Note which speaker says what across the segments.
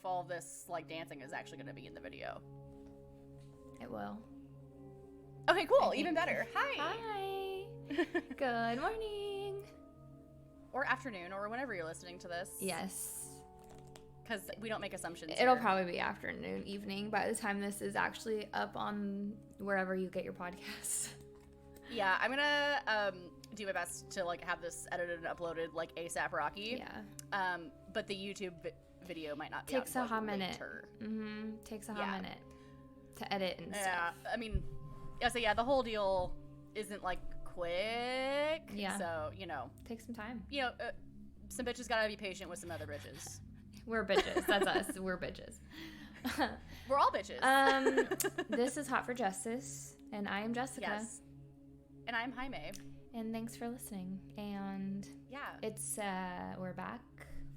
Speaker 1: all this like dancing is actually going to be in the video.
Speaker 2: It will.
Speaker 1: Okay, cool. Even better. Hi.
Speaker 2: Hi. Good morning.
Speaker 1: Or afternoon, or whenever you're listening to this.
Speaker 2: Yes.
Speaker 1: Because we don't make assumptions.
Speaker 2: It'll
Speaker 1: here.
Speaker 2: probably be afternoon, evening by the time this is actually up on wherever you get your podcasts.
Speaker 1: Yeah, I'm gonna do my best to like have this edited and uploaded like ASAP Rocky.
Speaker 2: Yeah.
Speaker 1: But the YouTube video might not be.
Speaker 2: Takes a hot minute.
Speaker 1: Later.
Speaker 2: Takes a hot minute to edit and stuff.
Speaker 1: Yeah, I mean, the whole deal isn't like quick.
Speaker 2: Yeah.
Speaker 1: So you know,
Speaker 2: take some time.
Speaker 1: You know, some bitches gotta be patient with some other bitches.
Speaker 2: We're bitches. That's us. We're bitches.
Speaker 1: We're all bitches.
Speaker 2: This is Hot for Justice, and I am Jessica.
Speaker 1: Yes. And I'm Jaime.
Speaker 2: And thanks for listening. And
Speaker 1: yeah,
Speaker 2: it's we're back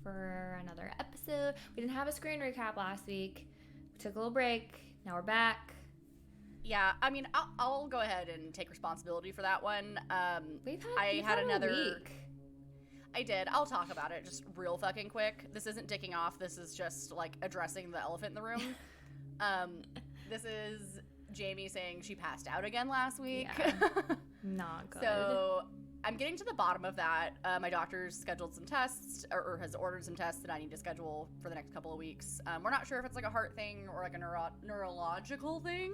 Speaker 2: for another episode. We didn't have a screen recap last week. We took a little break. Now we're back.
Speaker 1: Yeah, I mean, I'll go ahead and take responsibility for that one.
Speaker 2: We've had
Speaker 1: another
Speaker 2: week.
Speaker 1: I did. I'll talk about it just real fucking quick. This isn't dicking off. This is just like addressing the elephant in the room. This is Jaymie saying she passed out again last week.
Speaker 2: Yeah. Not good.
Speaker 1: So I'm getting to the bottom of that. My doctor's scheduled some tests or has ordered some tests that I need to schedule for the next couple of weeks. We're not sure if it's like a heart thing or like a neurological thing.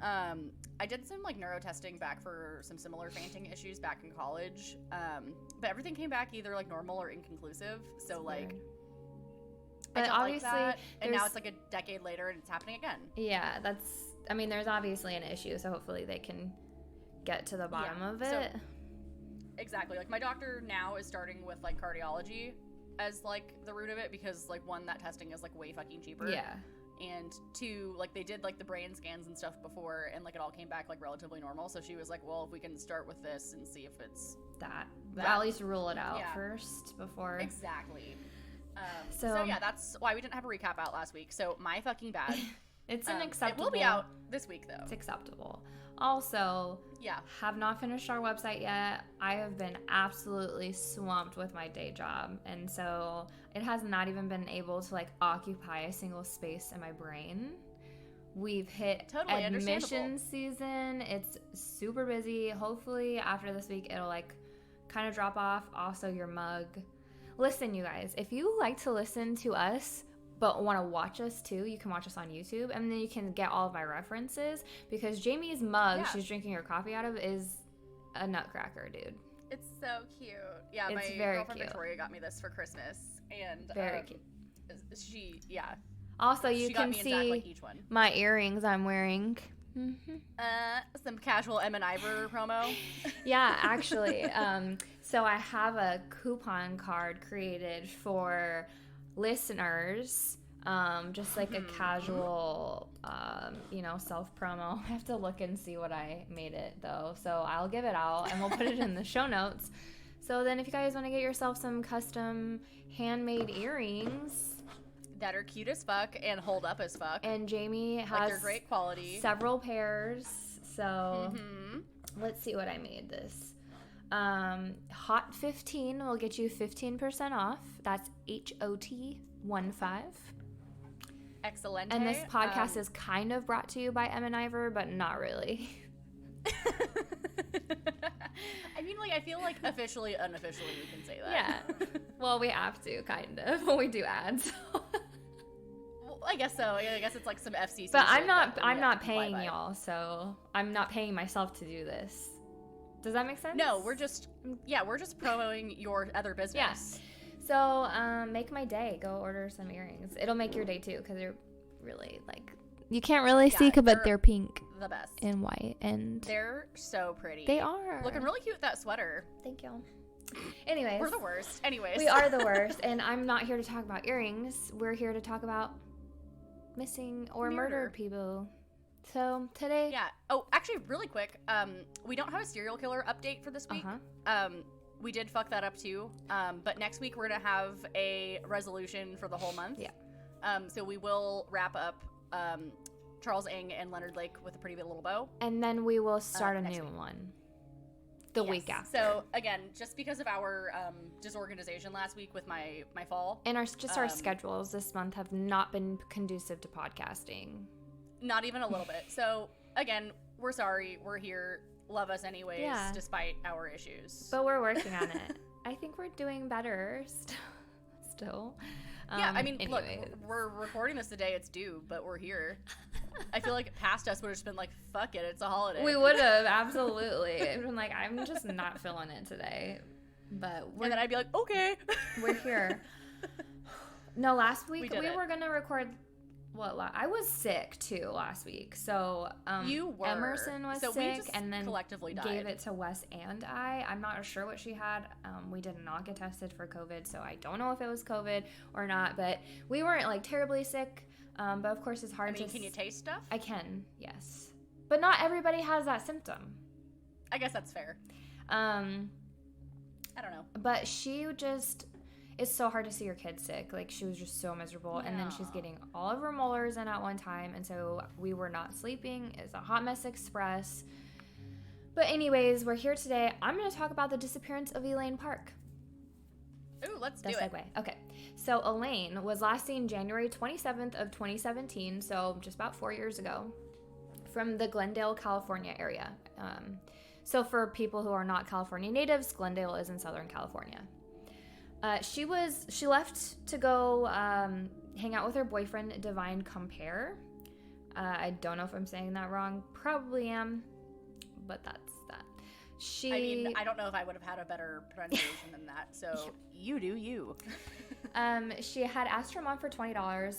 Speaker 1: I did some like neuro testing back for some similar fainting issues back in college. But everything came back either like normal or inconclusive. So like,
Speaker 2: but
Speaker 1: I don't
Speaker 2: obviously,
Speaker 1: like that. And now it's like a decade later and it's happening again.
Speaker 2: Yeah, there's obviously an issue. So hopefully they can get to the bottom of it.
Speaker 1: So, exactly. Like my doctor now is starting with like cardiology as like the root of it because like one, that testing is like way fucking cheaper.
Speaker 2: Yeah.
Speaker 1: And two, like they did like the brain scans and stuff before and like it all came back like relatively normal. So she was like, well, if we can start with this and see if it's that.
Speaker 2: At least rule it out first before.
Speaker 1: Exactly. So yeah, that's why we didn't have a recap out last week. So my fucking bad.
Speaker 2: It's unacceptable.
Speaker 1: It will be out this week though.
Speaker 2: It's acceptable. Also, have not finished our website yet. I have been absolutely swamped with my day job. And so it has not even been able to like occupy a single space in my brain. We've hit admission season. It's super busy. Hopefully after this week, it'll like kind of drop off. Also your mug. Listen, you guys, if you like to listen to us, but want to watch us too, you can watch us on YouTube, and then you can get all of my references, because Jamie's mug she's drinking her coffee out of is a nutcracker, dude.
Speaker 1: It's so cute. Yeah,
Speaker 2: it's
Speaker 1: my
Speaker 2: very
Speaker 1: girlfriend
Speaker 2: cute.
Speaker 1: Victoria got me this for Christmas, and
Speaker 2: very cute. Also, you can see
Speaker 1: like each one.
Speaker 2: My earrings I'm wearing.
Speaker 1: Some casual M and Ivor promo.
Speaker 2: Yeah, actually. So I have a coupon card created for listeners, just like a casual self promo. I have to look and see what I made it though, so I'll give it out and we'll put it in the show notes. So then if you guys want to get yourself some custom handmade earrings
Speaker 1: that are cute as fuck and hold up as fuck,
Speaker 2: and Jaymie has
Speaker 1: like they're great quality,
Speaker 2: several pairs, so let's see what I made this. Hot 15 will get you 15% off. That's HOT 15.
Speaker 1: Excellent.
Speaker 2: And this podcast is kind of brought to you by M and Ivor, but not really.
Speaker 1: I mean, like, I feel like officially, unofficially, we can say that.
Speaker 2: Yeah. Well, we have to, kind of, when we do ads.
Speaker 1: Well, I guess so. I guess it's like some FCC.
Speaker 2: But I'm not paying y'all, so I'm not paying myself to do this. Does that make sense?
Speaker 1: No, we're just promoting your other business.
Speaker 2: Yeah. So, make my day. Go order some earrings. It'll make your day too, because they're really like, you can't really see, but they're pink.
Speaker 1: The best.
Speaker 2: And white, and
Speaker 1: they're so pretty.
Speaker 2: They are.
Speaker 1: Looking really cute with that sweater.
Speaker 2: Thank you. Anyways.
Speaker 1: We're the worst. Anyways.
Speaker 2: We are the worst, and I'm not here to talk about earrings. We're here to talk about missing or murdered people. So today,
Speaker 1: Oh, actually, really quick. We don't have a serial killer update for this week. We did fuck that up too. But next week we're gonna have a resolution for the whole month.
Speaker 2: Yeah.
Speaker 1: So we will wrap up Charles Ng and Leonard Lake with a pretty little bow,
Speaker 2: and then we will start a new one. The week after.
Speaker 1: So again, just because of our disorganization last week with my fall,
Speaker 2: and our schedules this month have not been conducive to podcasting.
Speaker 1: Not even a little bit. So again, we're sorry. We're here. Love us anyways, despite our issues.
Speaker 2: But we're working on it. I think we're doing better still.
Speaker 1: Yeah, I mean, look, we're recording this the day it's due, but we're here. I feel like past us would have just been like, fuck it, it's a holiday.
Speaker 2: We would have, absolutely. I'm like, I'm just not feeling it today. But
Speaker 1: and then I'd be like, okay.
Speaker 2: We're here. No, last week we were going to record, I was sick too last week. So
Speaker 1: you were.
Speaker 2: Emerson was sick and then
Speaker 1: collectively died.
Speaker 2: Gave it to Wes and I'm not sure what she had. We did not get tested for COVID, so I don't know if it was COVID or not. But we weren't like terribly sick. But of course, it's hard to.
Speaker 1: Can you taste stuff?
Speaker 2: I can, yes. But not everybody has that symptom.
Speaker 1: I guess that's fair. I don't know.
Speaker 2: But she just. It's so hard to see your kid sick. Like, she was just so miserable. Yeah. And then she's getting all of her molars in at one time. And so we were not sleeping. It's a hot mess express. But anyways, we're here today. I'm going to talk about the disappearance of Elaine Park.
Speaker 1: Ooh, let's do
Speaker 2: it. Okay. So Elaine was last seen January 27th of 2017. So just about 4 years ago from the Glendale, California area. So for people who are not California natives, Glendale is in Southern California. She left to go hang out with her boyfriend, Divine Compare. I don't know if I'm saying that wrong. Probably am, but that's that.
Speaker 1: I don't know if I would have had a better pronunciation than that, so you do you.
Speaker 2: She had asked her mom for $20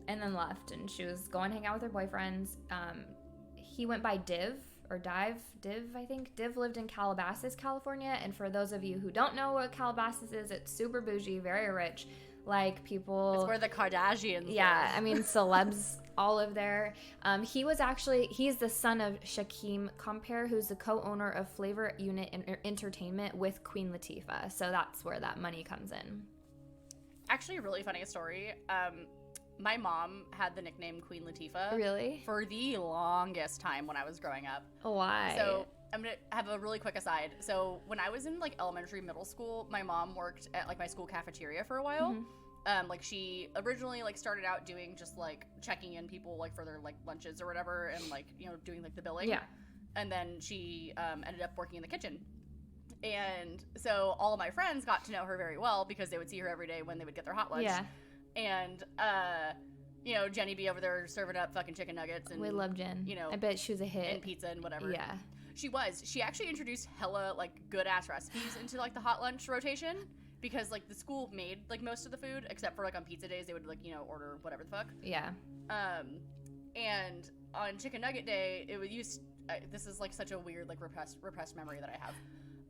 Speaker 2: and then left, and she was going to hang out with her boyfriends. He went by Div, I think. Div lived in Calabasas, California. And for those of you who don't know what Calabasas is, it's super bougie, very rich. Like, people...
Speaker 1: It's where the Kardashians live.
Speaker 2: I mean, celebs all live there. He's the son of Shaquem Compare, who's the co-owner of Flavor Unit Entertainment with Queen Latifah. So that's where that money comes in.
Speaker 1: Actually, a really funny story. My mom had the nickname Queen Latifah.
Speaker 2: Really?
Speaker 1: For the longest time when I was growing up.
Speaker 2: Why?
Speaker 1: So I'm going to have a really quick aside. So when I was in like elementary, middle school, my mom worked at like my school cafeteria for a while. Mm-hmm. She originally like started out doing just like checking in people like for their like lunches or whatever and like, doing like the billing.
Speaker 2: Yeah.
Speaker 1: And then she ended up working in the kitchen. And so all of my friends got to know her very well because they would see her every day when they would get their hot lunch.
Speaker 2: Yeah.
Speaker 1: And, Jenny be over there serving up fucking chicken nuggets. And
Speaker 2: we love Jen. I bet she was a hit.
Speaker 1: And pizza and whatever.
Speaker 2: Yeah.
Speaker 1: She was. She actually introduced hella, like, good-ass recipes into, like, the hot lunch rotation. Because, like, the school made, like, most of the food. Except for, like, on pizza days, they would, like, order whatever the fuck.
Speaker 2: Yeah.
Speaker 1: And on chicken nugget day, it would use... this is, like, such a weird, like, repressed memory that I have.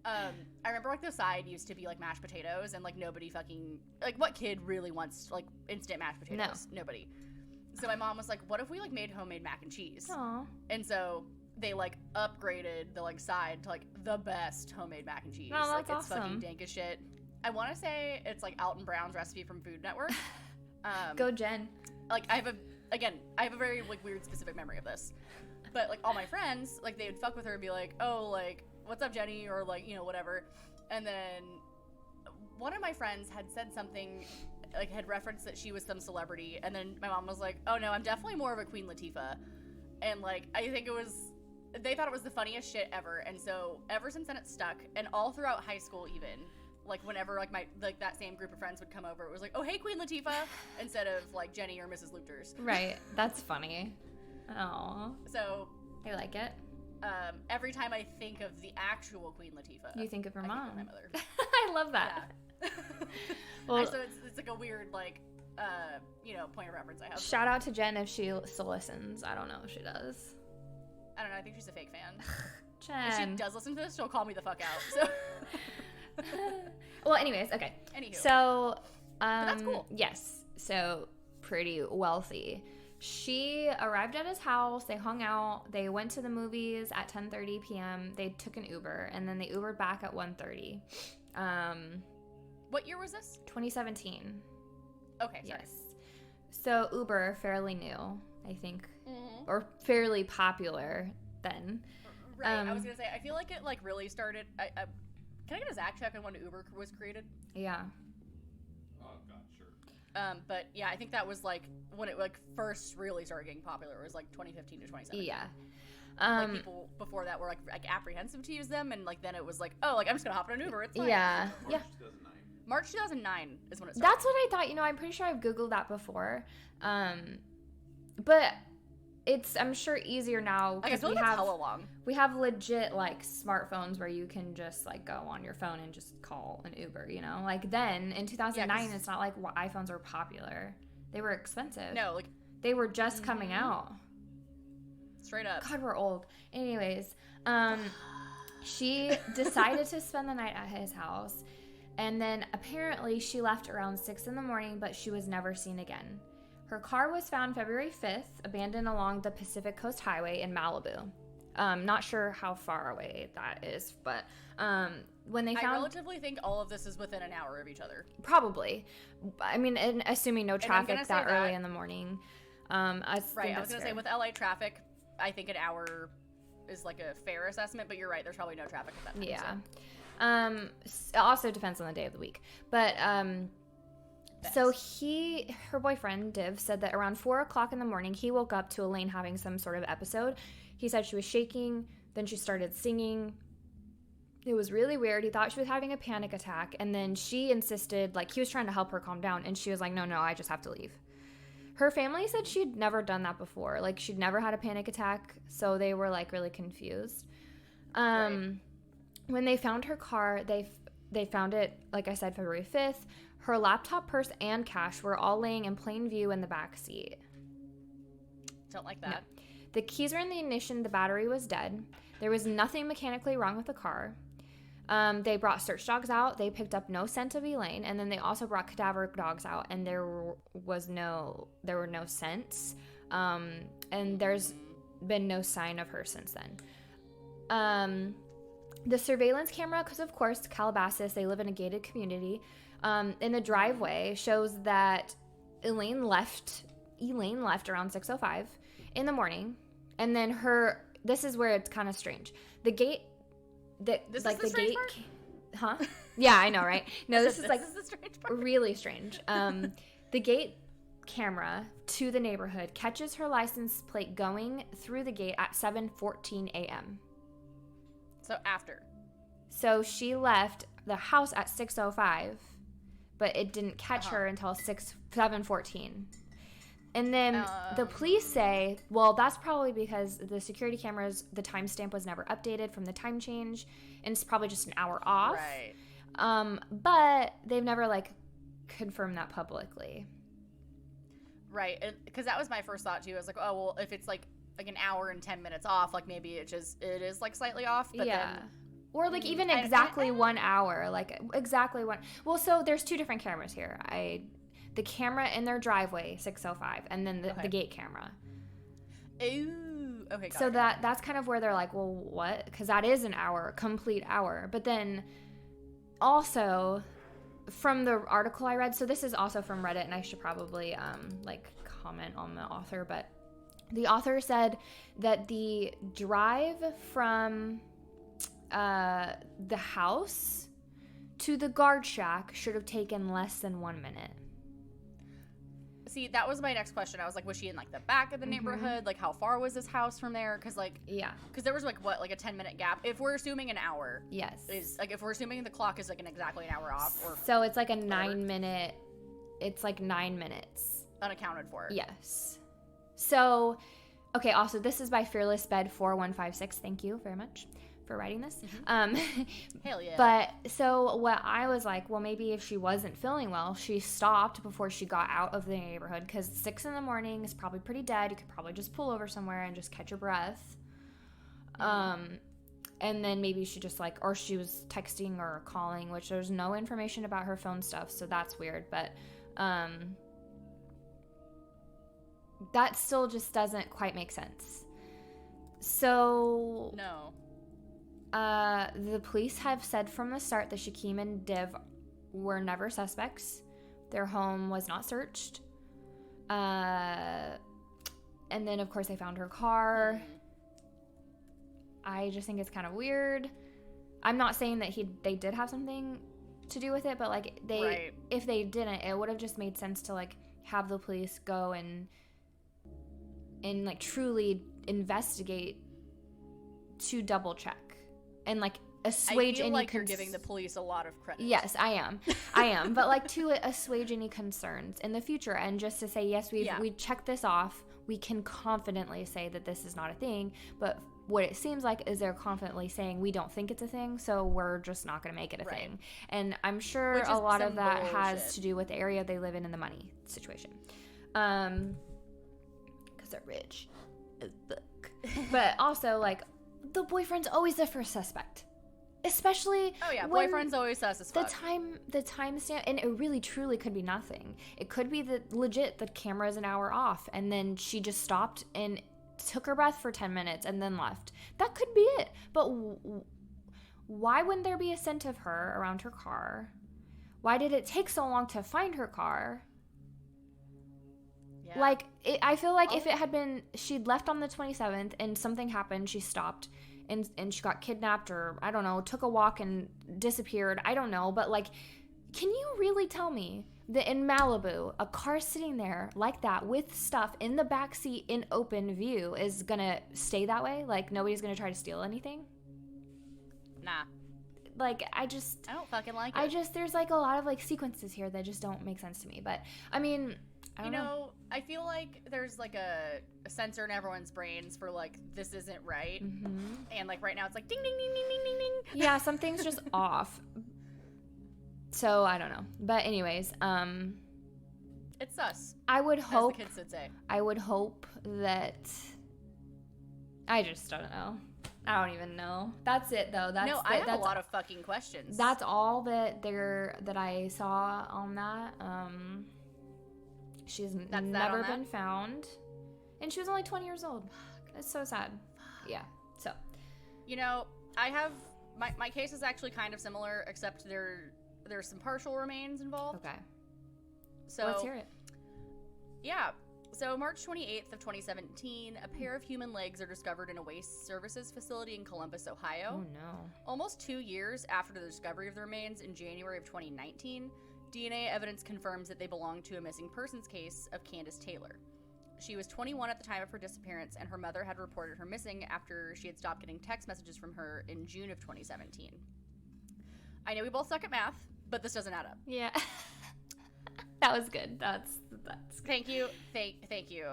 Speaker 1: I remember, like, the side used to be, like, mashed potatoes, and, like, nobody fucking... Like, what kid really wants, like, instant mashed potatoes? No. Nobody. So my mom was like, what if we, like, made homemade mac and cheese?
Speaker 2: Aww.
Speaker 1: And so they, like, upgraded the, like, side to, like, the best homemade mac and cheese.
Speaker 2: Oh, that's
Speaker 1: like, it's
Speaker 2: awesome.
Speaker 1: fucking dank as shit. I want to say it's, like, Alton Brown's recipe from Food Network.
Speaker 2: Go, Jen.
Speaker 1: Like, I have a very, like, weird specific memory of this. But, like, all my friends, like, they would fuck with her and be like, oh, like... what's up, Jenny? Or, like, whatever. And then one of my friends had said something, like, had referenced that she was some celebrity. And then my mom was like, oh, no, I'm definitely more of a Queen Latifah. And, like, I think they thought it was the funniest shit ever. And so ever since then it stuck. And all throughout high school even, like, whenever, like, that same group of friends would come over, it was like, oh, hey, Queen Latifah, instead of, like, Jenny or Mrs. Luchters.
Speaker 2: Right. That's funny. Oh.
Speaker 1: So.
Speaker 2: I like it.
Speaker 1: Every time I think of the actual Queen Latifah,
Speaker 2: you think of her mom.
Speaker 1: Think of my mother.
Speaker 2: I love that.
Speaker 1: Yeah. Well, so it's like a weird, like, point of reference I have.
Speaker 2: Shout out to Jen if she still listens. I don't know if she does.
Speaker 1: I don't know. I think she's a fake fan.
Speaker 2: Jen.
Speaker 1: If she does listen to this, she'll call me the fuck out. So.
Speaker 2: Well, anyways, okay.
Speaker 1: Anywho.
Speaker 2: So,
Speaker 1: but that's cool.
Speaker 2: Yes. So pretty wealthy. She arrived at his house. They hung out. They went to the movies at 10:30 p.m. They took an Uber, and then they Ubered back at 1:30.
Speaker 1: What year was this?
Speaker 2: 2017.
Speaker 1: Okay, sorry.
Speaker 2: Yes. So Uber, fairly new, I think, or fairly popular then.
Speaker 1: Right. I was gonna say, I feel like it like really started. Can I get a Zach check on when Uber was created?
Speaker 2: Yeah.
Speaker 3: Oh God, sure.
Speaker 1: But yeah, I think that was like when it like first really started getting popular. It was like 2015 to 2017.
Speaker 2: Yeah.
Speaker 1: Like people before that were like apprehensive to use them, and like then it was like, oh, like I'm just gonna hop on an Uber. It's fine.
Speaker 2: Yeah.
Speaker 3: March 2009.
Speaker 1: March 2009 is when it started.
Speaker 2: That's what I thought. I'm pretty sure I've Googled that before. But it's, I'm sure, easier now.
Speaker 1: I guess we have hella long.
Speaker 2: We have legit like smartphones where you can just like go on your phone and just call an Uber, Like then in 2009, it's not like iPhones were popular. They were expensive.
Speaker 1: No, like
Speaker 2: they were just coming out.
Speaker 1: Straight up.
Speaker 2: God, we're old. Anyways, she decided to spend the night at his house. And then apparently she left around 6 a.m, but she was never seen again. Her car was found February 5th, abandoned along the Pacific Coast Highway in Malibu. Not sure how far away that is, but when they found...
Speaker 1: I relatively think all of this is within an hour of each other.
Speaker 2: Probably. I mean, assuming no traffic that early in the morning.
Speaker 1: Right, I was going to say with LA traffic, I think an hour is like a fair assessment, but you're right, there's probably no traffic at that time.
Speaker 2: Yeah. It also depends on the day of the week. But so her boyfriend, Div, said that around 4 o'clock in the morning, he woke up to Elaine having some sort of episode. He said she was shaking, then she started singing. It was really weird. He thought she was having a panic attack, and then she insisted, like, he was trying to help her calm down, and she was like, no, I just have to leave. Her family said she'd never done that before. Like, she'd never had a panic attack, so they were, like, really confused. Right. When they found her car, they found it, like I said, February 5th. Her laptop, purse, and cash were all laying in plain view in the back seat.
Speaker 1: Don't like that.
Speaker 2: No. The keys were in the ignition. The battery was dead. There was nothing mechanically wrong with the car. They brought search dogs out. They picked up no scent of Elaine, and then they also brought cadaver dogs out, and there were no scents. And there's been no sign of her since then. The surveillance camera, because of course Calabasas, they live in a gated community. In the driveway shows that Elaine left around 6:05 in the morning, and then this is where it's kind of strange. The gate, huh? Yeah, I know, right? No, this is the strange part. Really strange. The gate camera to the neighborhood catches her license plate going through the gate at 7:14 a.m.
Speaker 1: So after.
Speaker 2: So she left the house at 6:05. But it didn't catch her until 7:14. And then the police say, well, that's probably because the security cameras, the timestamp was never updated from the time change, and it's probably just an hour off.
Speaker 1: Right.
Speaker 2: But they've never, like, confirmed that publicly.
Speaker 1: Right. Because that was my first thought, too. I was like, oh, well, if it's, like an hour and 10 minutes off, like, maybe it is, like, slightly off. But
Speaker 2: yeah. Or, like, even exactly 1 hour. Like, exactly one. Well, so there's two different cameras here. The camera in their driveway, 6:05, and then the gate camera.
Speaker 1: Ooh. Okay, got
Speaker 2: so
Speaker 1: it.
Speaker 2: that's kind of where they're like, well, what? Because that is an hour, complete hour. But then also from the article I read, so this is also from Reddit, and I should probably, comment on the author, but the author said that the drive from the house to the guard shack should have taken less than 1 minute.
Speaker 1: See, that was my next question. I was like, was she in, like, the back of the neighborhood? Like, how far was this house from there? Because, like...
Speaker 2: Yeah.
Speaker 1: Because there was, like, what, like a 10-minute gap? If we're assuming an hour...
Speaker 2: Yes.
Speaker 1: If we're assuming the clock is, like, exactly an hour off, or...
Speaker 2: So it's, like, a 9-minute... It's, like, 9 minutes.
Speaker 1: Unaccounted for.
Speaker 2: Yes. So... Okay, also, this is by Fearless Bed 4156. Thank you very much for writing this.
Speaker 1: Hell yeah.
Speaker 2: But so what I was like, well, maybe if she wasn't feeling well, she stopped before she got out of the neighborhood, because 6 a.m. is probably pretty dead. You could probably just pull over somewhere and just catch your breath. And then maybe she just or she was texting or calling, which there's no information about her phone stuff, so that's weird. But that still just doesn't quite make sense. So
Speaker 1: no.
Speaker 2: The police have said from the start that Shaquem and Div were never suspects. Their home was not searched. And then, of course, they found her car. I just think it's kind of weird. I'm not saying that they did have something to do with it, but like if they didn't, it would have just made sense to like have the police go and like truly investigate to double check and like assuage any
Speaker 1: like you're giving the police a lot of credit.
Speaker 2: Yes, I am. But like to assuage any concerns in the future and just to say, yes, we checked this off. We can confidently say that this is not a thing. But what it seems like is they're confidently saying we don't think it's a thing, so we're just not going to make it a thing. And I'm sure a lot of that has to do with the area they live in and the money situation. Because they're rich as fuck. But also, like, the boyfriend's always the first suspect. Especially
Speaker 1: boyfriend's always sus as fuck.
Speaker 2: The timestamp, and it really truly could be nothing. It could be that legit the camera is an hour off, and then she just stopped and took her breath for 10 minutes and then left. That could be it. But why wouldn't there be a scent of her around her car? Why did it take so long to find her car? Yeah. Like, I feel like if it had been, she'd left on the 27th and something happened, she stopped. And she got kidnapped or, I don't know, took a walk and disappeared. I don't know. But, like, can you really tell me that in Malibu, a car sitting there like that with stuff in the backseat in open view is going to stay that way? Like, nobody's going to try to steal anything?
Speaker 1: Nah.
Speaker 2: Like, I
Speaker 1: don't fucking like it.
Speaker 2: There's, like, a lot of, like, sequences here that just don't make sense to me. But, I mean, I don't know.
Speaker 1: I feel like there's, like, a sensor in everyone's brains for, like, this isn't right. Mm-hmm. And, like, right now it's like, ding, ding, ding, ding, ding, ding, ding.
Speaker 2: Yeah, something's just off. So, I don't know. But anyways,
Speaker 1: it's sus.
Speaker 2: I would hope.
Speaker 1: As the kids would say.
Speaker 2: I would hope that. I just don't know. I don't even know. That's it, though.
Speaker 1: I have a lot of fucking questions.
Speaker 2: That's all that I saw on that. She's never been found. And she was only 20 years old. It's so sad. Yeah. So.
Speaker 1: I have... My case is actually kind of similar, except there's some partial remains involved.
Speaker 2: Okay.
Speaker 1: So
Speaker 2: let's hear it.
Speaker 1: Yeah. So March 28th of 2017, a pair of human legs are discovered in a waste services facility in Columbus, Ohio.
Speaker 2: Oh, no.
Speaker 1: Almost 2 years after the discovery of the remains in January of 2019, DNA evidence confirms that they belong to a missing persons case of Candice Taylor. She was 21 at the time of her disappearance, and her mother had reported her missing after she had stopped getting text messages from her in June of 2017. I know we both suck at math, but this doesn't add up.
Speaker 2: Yeah. That was good. That's good.
Speaker 1: Thank you. Thank you.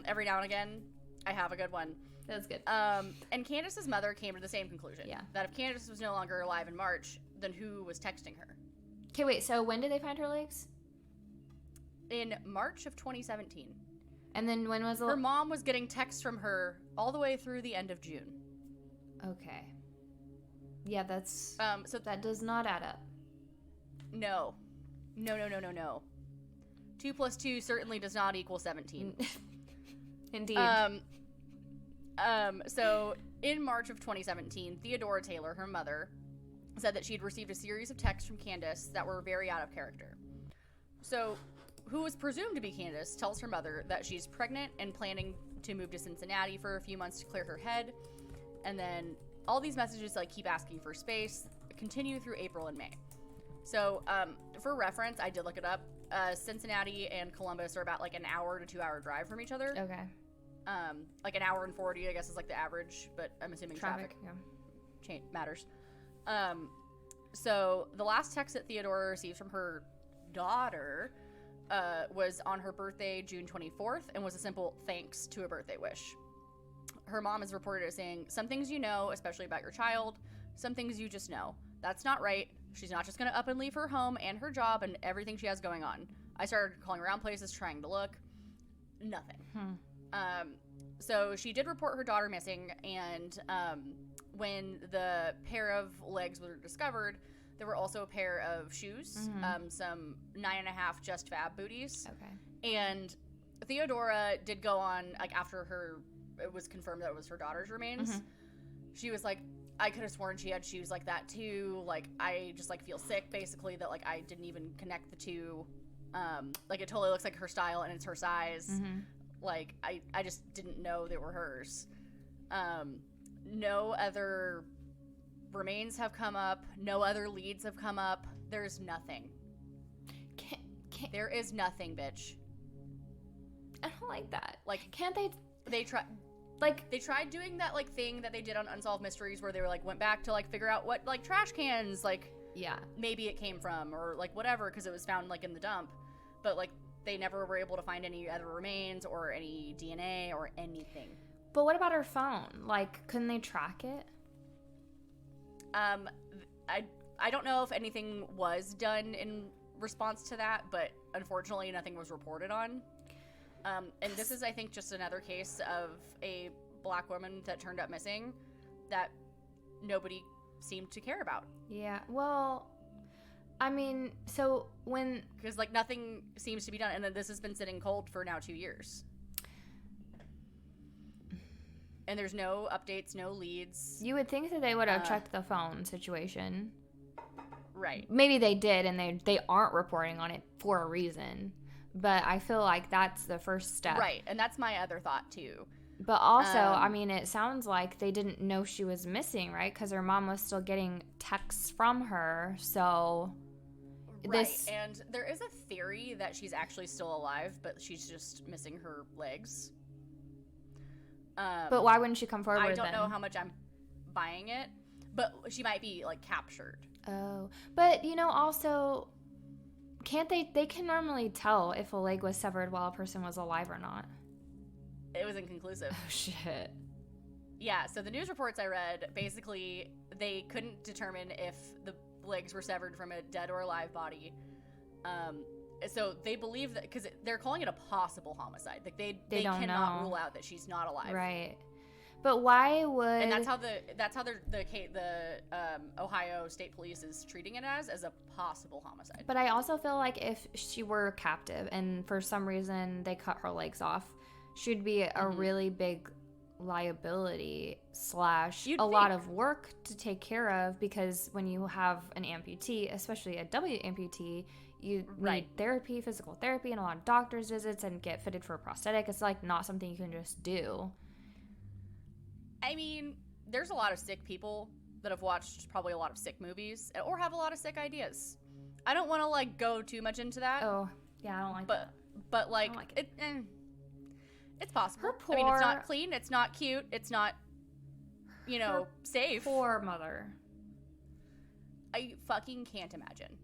Speaker 1: Every now and again, I have a good one.
Speaker 2: That was good.
Speaker 1: And Candice's mother came to the same conclusion.
Speaker 2: Yeah.
Speaker 1: That if Candice was no longer alive in March, then who was texting her?
Speaker 2: Okay, wait, so when did they find her legs?
Speaker 1: In March of 2017.
Speaker 2: And then when was
Speaker 1: her mom was getting texts from her all the way through the end of June.
Speaker 2: Okay. Yeah, that's...
Speaker 1: so
Speaker 2: that does not add up.
Speaker 1: No. 2 plus 2 certainly does not equal 17.
Speaker 2: Indeed.
Speaker 1: So in March of 2017, Theodora Taylor, her mother, said that she'd received a series of texts from Candice that were very out of character. So, who was presumed to be Candice tells her mother that she's pregnant and planning to move to Cincinnati for a few months to clear her head. And then all these messages like keep asking for space, continue through April and May. So, for reference, I did look it up. Cincinnati and Columbus are about like an hour to 2 hour drive from each other.
Speaker 2: Okay.
Speaker 1: Like an hour and 40, I guess, is like the average, but I'm assuming traffic matters. So the last text that Theodora received from her daughter was on her birthday, June 24th, and was a simple thanks to a birthday wish. Her mom is reported as saying, "Some things you know, especially about your child, some things you just know. That's not right. She's not just going to up and leave her home and her job and everything she has going on. I started calling around places, trying to look. Nothing." So she did report her daughter missing, and when the pair of legs were discovered, there were also a pair of shoes, some 9.5 Just Fab booties.
Speaker 2: Okay.
Speaker 1: And Theodora did go on, like, after it was confirmed that it was her daughter's remains. She was like, I could have sworn she had shoes like that too. Like, I just, like, feel sick, basically, that, like, I didn't even connect the two. Like, it totally looks like her style and it's her size. Like, I just didn't know they were hers. no other remains have come up. No other leads have come up. There's nothing. There is nothing, bitch.
Speaker 2: I don't like that.
Speaker 1: Like,
Speaker 2: can't they?
Speaker 1: They try. Like, they tried doing that, like, thing that they did on Unsolved Mysteries where they were, like, went back to, like, figure out what, like, trash cans, like,
Speaker 2: yeah,
Speaker 1: maybe it came from, or, like, whatever, because it was found, like, in the dump. But, like, they never were able to find any other remains or any DNA or anything.
Speaker 2: But what about her phone? Like, couldn't they track it?
Speaker 1: I don't know if anything was done in response to that, but unfortunately nothing was reported on. And this is, I think, just another case of a black woman that turned up missing that nobody seemed to care about.
Speaker 2: Yeah, well, I mean, so when...
Speaker 1: Because, like, nothing seems to be done, and then this has been sitting cold for now 2 years. And there's no updates, no leads.
Speaker 2: You would think that they would have checked the phone situation.
Speaker 1: Right.
Speaker 2: Maybe they did, and they aren't reporting on it for a reason. But I feel like that's the first step.
Speaker 1: Right, and that's my other thought, too.
Speaker 2: But also, I mean, it sounds like they didn't know she was missing, right? Because her mom was still getting texts from her, so...
Speaker 1: Right, and there is a theory that she's actually still alive, but she's just missing her legs.
Speaker 2: But why wouldn't she come forward
Speaker 1: I don't know how much I'm buying it, but she might be, like, captured.
Speaker 2: Oh, but, you know, also... Can't they can normally tell if a leg was severed while a person was alive or not.
Speaker 1: It was inconclusive.
Speaker 2: Oh, shit.
Speaker 1: Yeah, so the news reports I read, basically, they couldn't determine if the legs were severed from a dead or alive body. So they believe that, because they're calling it a possible homicide. Like, they cannot rule out that she's not alive.
Speaker 2: Right. But why would...
Speaker 1: And that's how the Ohio State Police is treating it as a possible homicide.
Speaker 2: But I also feel like if she were captive and for some reason they cut her legs off, she'd be a really big liability / lot of work to take care of, because when you have an amputee, especially a W amputee, you need therapy, physical therapy, and a lot of doctor's visits and get fitted for a prosthetic. It's like not something you can just do.
Speaker 1: I mean, there's a lot of sick people that have watched probably a lot of sick movies or have a lot of sick ideas. I don't want to, like, go too much into that.
Speaker 2: Oh, yeah, I don't like that.
Speaker 1: But like, it's possible. I mean, it's not clean, it's not cute, it's not, you know, safe.
Speaker 2: Poor mother.
Speaker 1: I fucking can't imagine.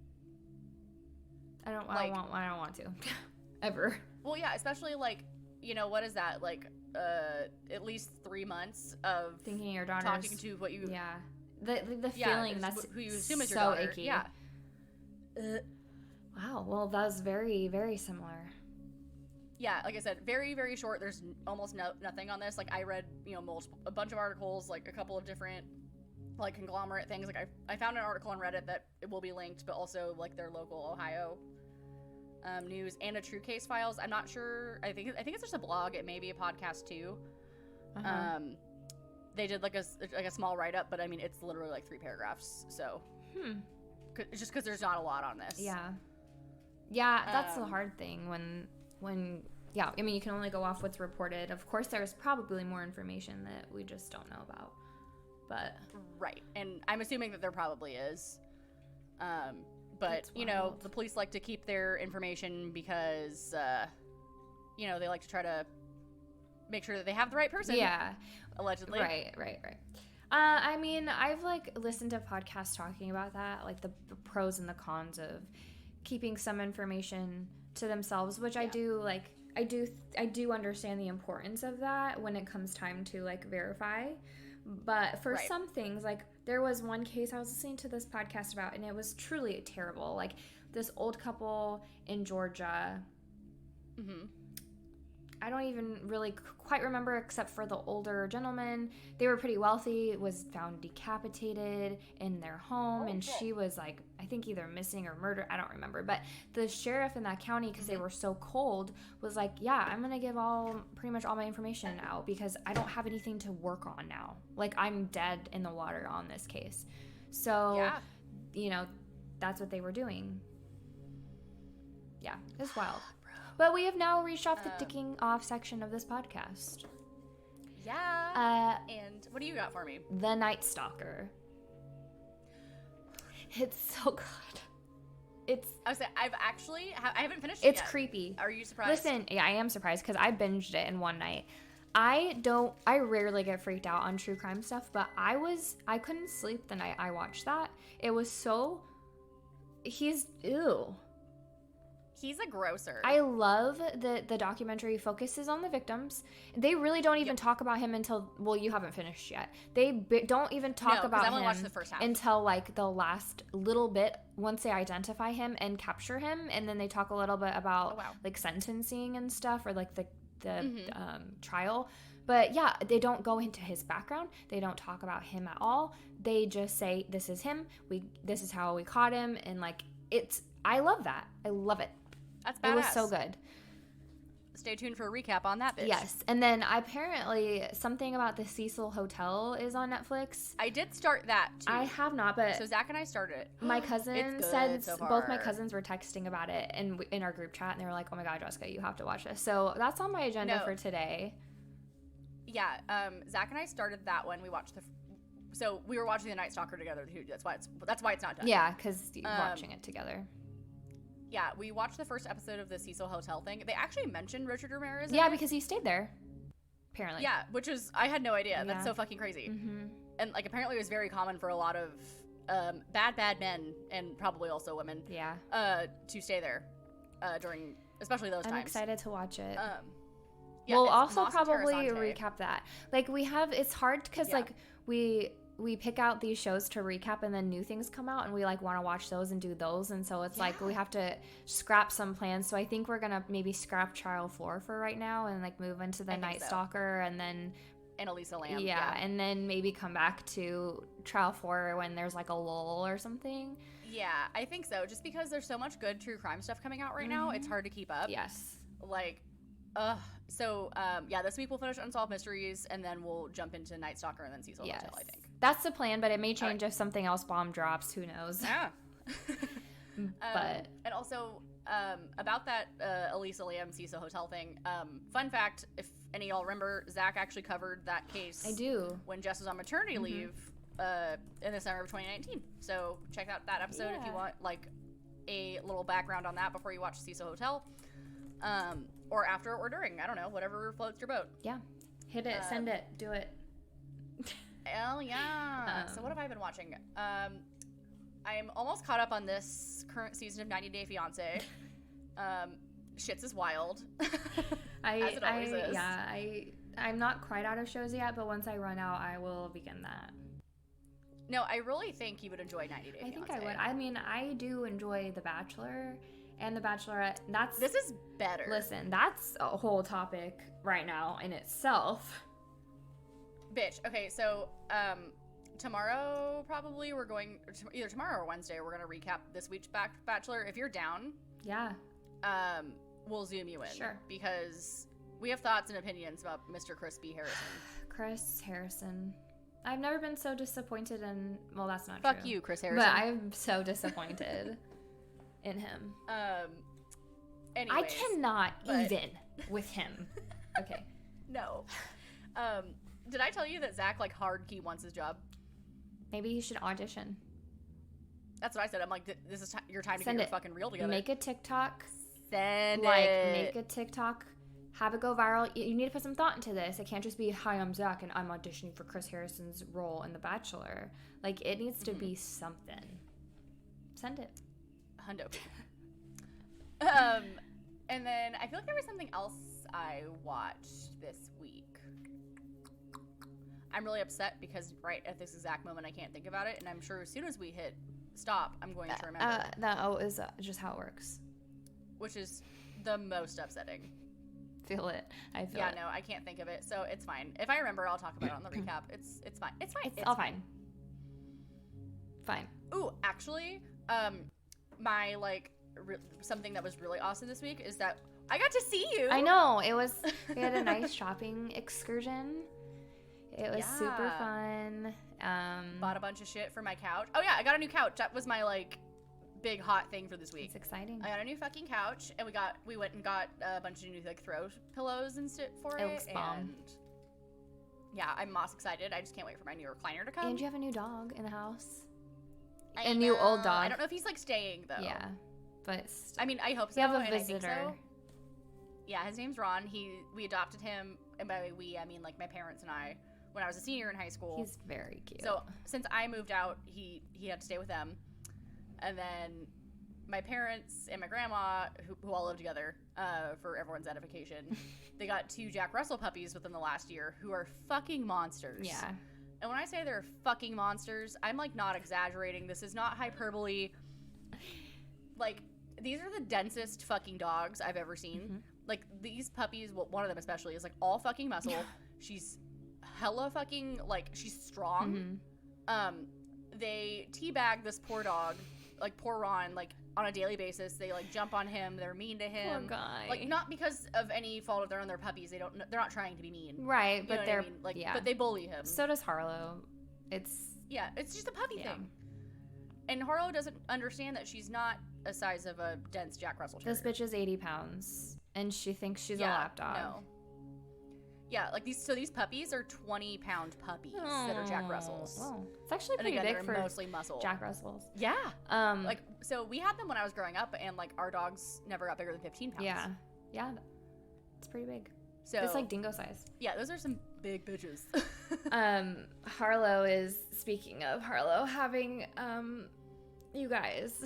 Speaker 2: I don't want to. Ever.
Speaker 1: Well, yeah, especially, like, you know, what is that? Like, at least 3 months of
Speaker 2: thinking your daughter's
Speaker 1: talking to what you
Speaker 2: the feeling that's
Speaker 1: who you assume is your
Speaker 2: so
Speaker 1: daughter.
Speaker 2: Icky.
Speaker 1: Yeah.
Speaker 2: Wow. Well, that was very, very similar.
Speaker 1: Yeah, like I said, very, very short. There's almost nothing on this. Like, I read, you know, a bunch of articles, like a couple of different, like, conglomerate things. Like, I found an article on Reddit that it will be linked, but also, like, their local Ohio news and a True Case Files. I'm not sure. I think it's just a blog. It may be a podcast too. They did like a small write up, but I mean, it's literally like 3 paragraphs. So, just because there's not a lot on this.
Speaker 2: Yeah, that's the hard thing when yeah. I mean, you can only go off what's reported. Of course, there's probably more information that we just don't know about. But
Speaker 1: right, and I'm assuming that there probably is. But, you know, the police like to keep their information because, you know, they like to try to make sure that they have the right person.
Speaker 2: Yeah.
Speaker 1: Allegedly.
Speaker 2: Right. I mean, I've, like, listened to podcasts talking about that, like the pros and the cons of keeping some information to themselves, which I do, like, I do understand the importance of that when it comes time to, like, verify. But for some things, like, there was one case I was listening to this podcast about, and it was truly terrible. Like, this old couple in Georgia. I don't even really quite remember, except for the older gentleman. They were pretty wealthy, was found decapitated in their home, and she was, like, I think either missing or murdered. I don't remember. But the sheriff in that county, because they were so cold, was like, yeah, I'm going to give pretty much all my information out because I don't have anything to work on now. Like, I'm dead in the water on this case. So, you know, that's what they were doing. Yeah, it's wild. But we have now reached off the ticking off section of this podcast.
Speaker 1: Yeah. And what do you got for me?
Speaker 2: The Night Stalker. It's so good.
Speaker 1: I haven't finished it yet.
Speaker 2: It's creepy.
Speaker 1: Are you surprised?
Speaker 2: Listen, yeah, I am surprised because I binged it in one night. I rarely get freaked out on true crime stuff, but I couldn't sleep the night I watched that. It was so, ew.
Speaker 1: He's a grosser.
Speaker 2: I love that the documentary focuses on the victims. They really don't even talk about him until, well, you haven't finished yet. They don't even talk about him
Speaker 1: watched the first half.
Speaker 2: until like the last little bit once they identify him and capture him, and then they talk a little bit about like sentencing and stuff, or like the trial. But yeah, they don't go into his background. They don't talk about him at all. They just say, this is him. This is how we caught him. And like, I love that. I love it.
Speaker 1: That's badass.
Speaker 2: It was so good.
Speaker 1: Stay tuned for a recap on that, bitch.
Speaker 2: Yes. And then apparently something about the Cecil Hotel is on Netflix.
Speaker 1: I did start that too.
Speaker 2: I have not, but
Speaker 1: so Zach and I started it.
Speaker 2: My cousin said both my cousins were texting about it in our group chat, and they were like, "Oh my God, Jessica, you have to watch this." So that's on my agenda for today.
Speaker 1: Yeah, Zach and I started that one. We watched so we were watching The Night Stalker together too. That's why it's not done.
Speaker 2: Yeah, because you're watching it together.
Speaker 1: Yeah, we watched the first episode of the Cecil Hotel thing. They actually mentioned Richard Ramirez.
Speaker 2: Yeah, because he stayed there. Apparently.
Speaker 1: Yeah, which is, I had no idea. Yeah. That's so fucking crazy.
Speaker 2: Mm-hmm.
Speaker 1: And like apparently it was very common for a lot of bad men, and probably also women.
Speaker 2: Yeah.
Speaker 1: To stay there during, especially those times.
Speaker 2: I'm excited to watch it.
Speaker 1: Yeah,
Speaker 2: we'll also probably recap that. Like it's hard because like we pick out these shows to recap, and then new things come out, and we like want to watch those and do those, and so it's like we have to scrap some plans. So I think we're gonna maybe scrap Trial 4 for right now, and like move into the Night Stalker, and then
Speaker 1: Elisa Lam.
Speaker 2: Yeah, and then maybe come back to Trial 4 when there's like a lull or something.
Speaker 1: Yeah, I think so. Just because there's so much good true crime stuff coming out right now, it's hard to keep up.
Speaker 2: Yes.
Speaker 1: Like, so this week we'll finish Unsolved Mysteries, and then we'll jump into Night Stalker and then Cecil Hotel, I think.
Speaker 2: That's the plan, but it may change if something else bomb drops. Who knows?
Speaker 1: Yeah.
Speaker 2: But
Speaker 1: and also about that Elisa Lam Cecil Hotel thing. Fun fact: if any of y'all remember, Zach actually covered that case.
Speaker 2: I do.
Speaker 1: When Jess was on maternity leave in the summer of 2019. So check out that episode if you want like a little background on that before you watch Cecil Hotel, or after or during. I don't know, whatever floats your boat.
Speaker 2: Yeah, hit it, send it, do it.
Speaker 1: Hell yeah. So what have I been watching? I'm almost caught up on this current season of 90 Day Fiancé. Shits is wild. As it always is.
Speaker 2: Yeah, I'm not quite out of shows yet, but once I run out, I will begin that.
Speaker 1: No, I really think you would enjoy 90 Day Fiancé.
Speaker 2: I think I would. I mean, I do enjoy The Bachelor and The Bachelorette.
Speaker 1: This is better.
Speaker 2: Listen, that's a whole topic right now in itself.
Speaker 1: Bitch. Okay, so tomorrow probably we're going, either tomorrow or Wednesday, we're going to recap this week's Bachelor. If you're down, we'll Zoom you in.
Speaker 2: Sure.
Speaker 1: Because we have thoughts and opinions about Mr. Chris B. Harrison.
Speaker 2: Chris Harrison. I've never been so disappointed in, well, that's not
Speaker 1: Fuck
Speaker 2: true.
Speaker 1: you, Chris Harrison.
Speaker 2: But I'm so disappointed in him.
Speaker 1: Anyways,
Speaker 2: I cannot even with him. Okay.
Speaker 1: No. Did I tell you that Zach, like, hard key wants his job?
Speaker 2: Maybe he should audition.
Speaker 1: That's what I said. I'm like, this is your time to get your fucking reel together.
Speaker 2: Make a TikTok.
Speaker 1: Send
Speaker 2: it.
Speaker 1: Make
Speaker 2: a TikTok. Have it go viral. You need to put some thought into this. It can't just be, hi, I'm Zach, and I'm auditioning for Chris Harrison's role in The Bachelor. Like, it needs to be something. Send it.
Speaker 1: Hundo. And then I feel like there was something else I watched this week. I'm really upset because right at this exact moment I can't think about it, and I'm sure as soon as we hit stop, I'm going to remember.
Speaker 2: That is just how it works.
Speaker 1: Which is the most upsetting.
Speaker 2: Feel it. I feel it.
Speaker 1: Yeah, no, I can't think of it, so it's fine. If I remember, I'll talk about it on the recap. It's fine. It's fine.
Speaker 2: It's all fine. Fine.
Speaker 1: Ooh, actually, my something that was really awesome this week is that I got to see you.
Speaker 2: I know. We had a nice shopping excursion. It was super fun.
Speaker 1: Bought a bunch of shit for my couch. Oh yeah, I got a new couch. That was my big hot thing for this week.
Speaker 2: It's exciting.
Speaker 1: I got a new fucking couch, and we went and got a bunch of new throw pillows and shit for it.
Speaker 2: It looks bomb.
Speaker 1: Yeah, I'm most excited. I just can't wait for my new recliner to come.
Speaker 2: And you have a new dog in the house.
Speaker 1: A new old dog. I don't know if he's like staying though.
Speaker 2: Yeah, but
Speaker 1: I mean, I hope so.
Speaker 2: You have a visitor.
Speaker 1: I think so. Yeah, his name's Ron. We adopted him, and by we I mean like my parents and I, when I was a senior in high school.
Speaker 2: He's very cute.
Speaker 1: So since I moved out, he had to stay with them, and then my parents and my grandma, who all live together, for everyone's edification, they got 2 Jack Russell puppies within the last year who are fucking monsters.
Speaker 2: Yeah.
Speaker 1: And when I say they're fucking monsters, I'm like not exaggerating. This is not hyperbole. Like, these are the densest fucking dogs I've ever seen. Mm-hmm. Like, these puppies, well, one of them especially, is like all fucking muscle. She's hella fucking, like, she's strong. Mm-hmm. They teabag this poor dog, like poor Ron, like on a daily basis. They like jump on him. They're mean to him.
Speaker 2: Poor guy.
Speaker 1: Like, not because of any fault of their own. They're puppies. They're not trying to be mean.
Speaker 2: Right, but they're
Speaker 1: like, but they bully him.
Speaker 2: So does Harlow. It's
Speaker 1: just a puppy thing. And Harlow doesn't understand that she's not a size of a dense Jack Russell Terrier.
Speaker 2: This bitch is 80 pounds, and she thinks she's a lap dog. No. Yeah, like these puppies are 20-pound puppies that are Jack Russells. Wow. It's actually pretty big for
Speaker 1: mostly muscle.
Speaker 2: Jack Russells.
Speaker 1: Yeah. Like, so we had them when I was growing up, and like our dogs never got bigger than 15 pounds.
Speaker 2: Yeah. Yeah. It's pretty big.
Speaker 1: So
Speaker 2: it's like dingo size.
Speaker 1: Yeah, those are some big bitches.
Speaker 2: Harlow is, speaking of Harlow, having, you guys,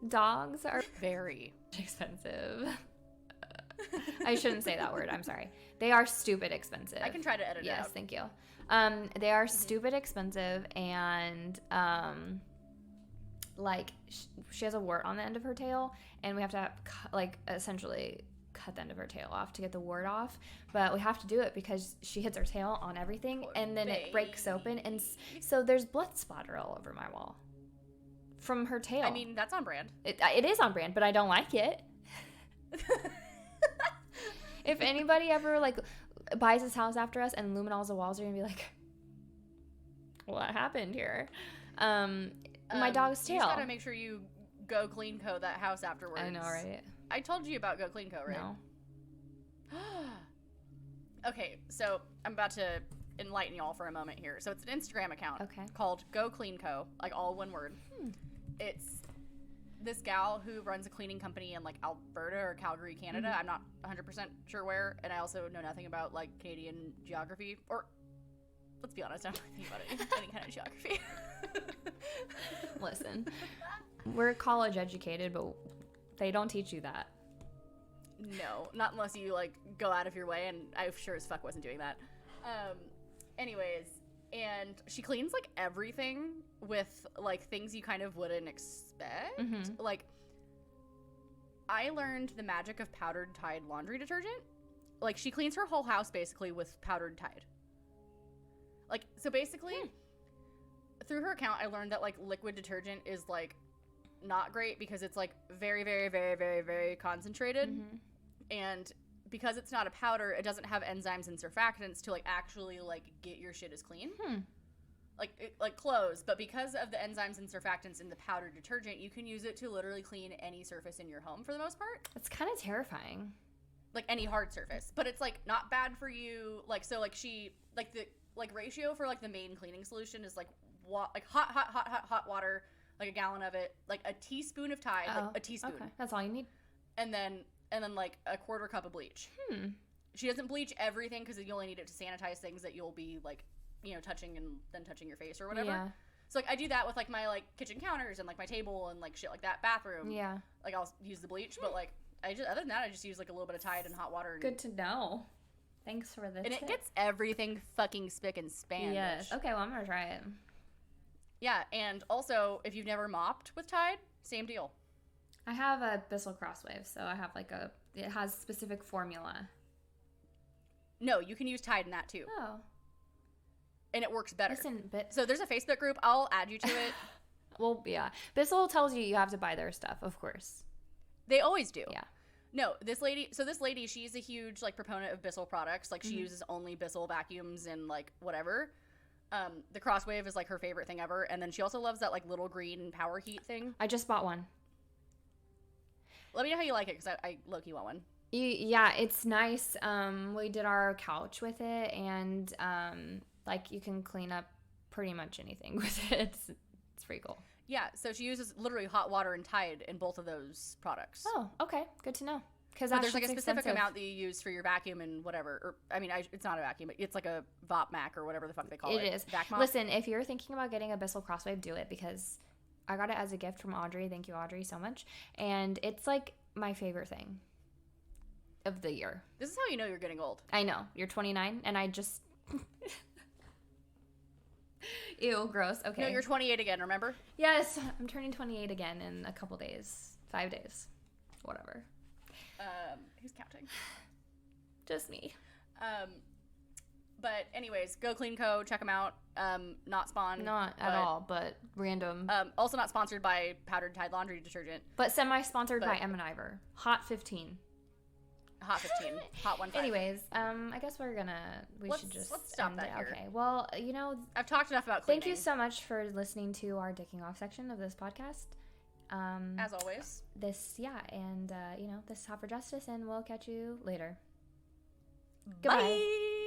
Speaker 2: dogs are
Speaker 1: very
Speaker 2: expensive. I shouldn't say that word. I'm sorry. They are stupid expensive.
Speaker 1: I can try to edit it out.
Speaker 2: Yes, thank you. They are stupid expensive, and like she has a wart on the end of her tail, and we have to essentially cut the end of her tail off to get the wart off. But we have to do it because she hits her tail on everything, and then it breaks open, and so there's blood splatter all over my wall from her tail.
Speaker 1: I mean, that's on brand.
Speaker 2: It is on brand, but I don't like it. If anybody ever like buys this house after us and luminals the walls, are gonna be like, what happened here? My dog's tail.
Speaker 1: You just gotta make sure you go clean coat that house afterwards.
Speaker 2: I know, right?
Speaker 1: I told you about go clean coat, right?
Speaker 2: No.
Speaker 1: Okay, so I'm about to enlighten y'all for a moment here. So it's an Instagram account called Go Clean Co, like all one word. It's this gal who runs a cleaning company in like Alberta or Calgary, Canada. Mm-hmm. I'm not 100% sure where, and I also know nothing about like Canadian geography, or let's be honest, I don't think about any kind of geography.
Speaker 2: Listen, we're college educated, but they don't teach you that.
Speaker 1: No, not unless you like go out of your way, and I sure as fuck wasn't doing that. Anyways, and she cleans like everything with like things you kind of wouldn't expect. Mm-hmm. Like, I learned the magic of powdered Tide laundry detergent. Like, she cleans her whole house basically with powdered Tide. Like, so basically, through her account, I learned that like liquid detergent is like not great because it's like very, very, very, very, very concentrated. Mm-hmm. And because it's not a powder, it doesn't have enzymes and surfactants to like actually like get your shit as clean. Like clothes. But because of the enzymes and surfactants in the powdered detergent, you can use it to literally clean any surface in your home for the most part.
Speaker 2: It's kind of terrifying.
Speaker 1: Like any hard surface, but it's like not bad for you. Like, so like she like the like ratio for like the main cleaning solution is like hot water, like a gallon of it, like a teaspoon of Tide, like a teaspoon. Okay,
Speaker 2: that's all you need.
Speaker 1: And then like a quarter cup of bleach. She doesn't bleach everything because you only need it to sanitize things that you'll be like, you know, touching and then touching your face or whatever. Yeah. So like I do that with like my like kitchen counters and like my table and like shit like that, bathroom.
Speaker 2: Yeah.
Speaker 1: Like I'll use the bleach, but like other than that I just use like a little bit of Tide and hot water. And,
Speaker 2: good to know. Thanks for the
Speaker 1: tip.
Speaker 2: It
Speaker 1: gets everything fucking spick and span.
Speaker 2: Yes. Okay, well I'm gonna try it.
Speaker 1: Yeah, and also if you've never mopped with Tide, same deal.
Speaker 2: I have a Bissell Crosswave, so I have like it has specific formula.
Speaker 1: No, you can use Tide in that too.
Speaker 2: Oh.
Speaker 1: And it works better.
Speaker 2: Listen,
Speaker 1: so there's a Facebook group. I'll add you to it.
Speaker 2: Well, yeah. Bissell tells you have to buy their stuff, of course.
Speaker 1: They always do.
Speaker 2: Yeah.
Speaker 1: No, this lady, she's a huge like proponent of Bissell products. Like she uses only Bissell vacuums and like whatever. The Crosswave is like her favorite thing ever. And then she also loves that like little green power heat thing.
Speaker 2: I just bought one.
Speaker 1: Let me know how you like it because I low-key want one.
Speaker 2: Yeah, it's nice. We did our couch with it, and like you can clean up pretty much anything with it. It's pretty cool.
Speaker 1: Yeah, so she uses literally hot water and Tide in both of those products.
Speaker 2: Oh, okay, good to know. Because
Speaker 1: there's like a specific amount that you use for your vacuum and whatever. Or I mean, it's not a vacuum, but it's like a Vop Mac or whatever the fuck they call it.
Speaker 2: It is. Listen, if you're thinking about getting a Bissell Crosswave, do it, because I got it as a gift from Audrey. Thank you, Audrey, so much. And it's like my favorite thing of the year.
Speaker 1: This is how you know you're getting old.
Speaker 2: I know. You're 29, and I just... Ew, gross. Okay.
Speaker 1: No, you're 28 again, remember?
Speaker 2: Yes, I'm turning 28 again in a couple days. 5 days. Whatever.
Speaker 1: Who's counting?
Speaker 2: Just me.
Speaker 1: But anyways, Go Clean Co. Check them out. Not spawn.
Speaker 2: Not at all, but random.
Speaker 1: Also not sponsored by Powdered Tide Laundry Detergent.
Speaker 2: But semi-sponsored by M & Ivor. Hot 15.
Speaker 1: Hot 15. Hot 1.5.
Speaker 2: Anyways, I guess let's
Speaker 1: stop that here.
Speaker 2: Okay. Well,
Speaker 1: I've talked enough about cleaning.
Speaker 2: Thank you so much for listening to our dicking off section of this podcast.
Speaker 1: As always.
Speaker 2: This is Hot for Justice, and we'll catch you later.
Speaker 1: Bye.
Speaker 2: Goodbye.